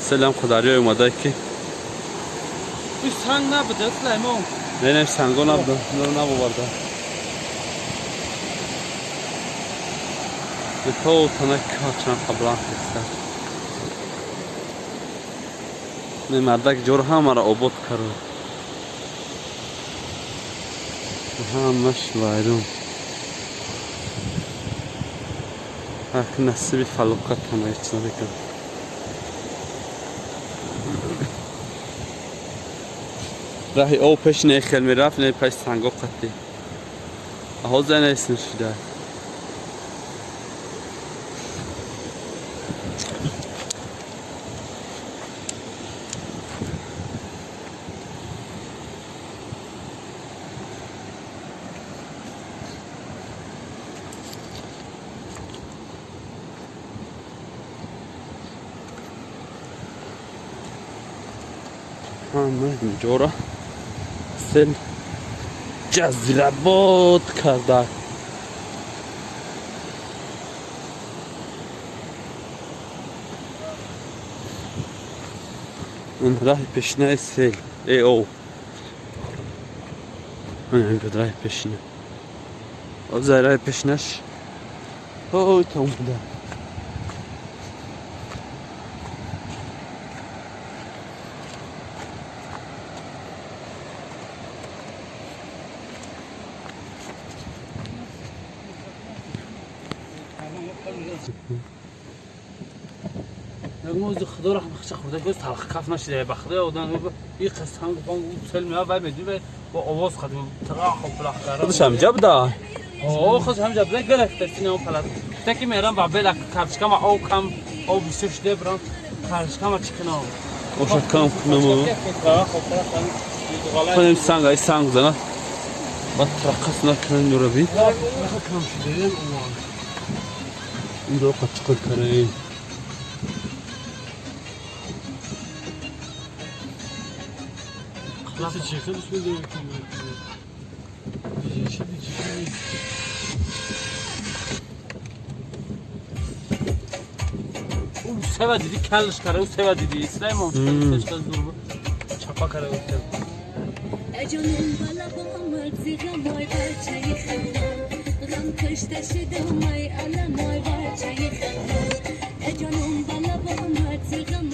سلام خداری اومده که این سنگ نبوده سلیمان. نه سنگا نبوده نبوده به تو تنک چند قبلان هستن نه مردک جور همه را عبود کرد همش وایرون هک نصیب فلوقت همه ایچ نبکن راهی او پیش نیخل می رفت نه پیش سنگا قطعی حوزه نیستن شده همه اینجورا سل جزیرباد کرده این راه پیشنه سیل ای او این راه پیشنه او زیراه پیشنش اوی تا اومده نگم خدا رحم خش خورده گوش تلخ کف نشده بخده آدم این قصه هم بگم سل میاد و میدونی با آواز خود تراخ و پلاخ کرده خودش هم جب ده خودش هم جب ده گرفت سینه و پلات تکی میرم با بلا کارشکم او کم او بیشتر شده برام کارشکم چیکنم او شکم کنم خودم سنگ ای سنگ زنه با ترقص نکنن نورا بی کم شده این دو قچقل کنه Nasıl çekin üstüne de او سوا دیدی کلش کرده او سوا دیدی سلیمان چشکا زور چپا کرده او سوا اجانم بالا با مرزی غمای برچه خندان غم کشته شده مای علمای برچه خندان اجانم بالا با مرزی غم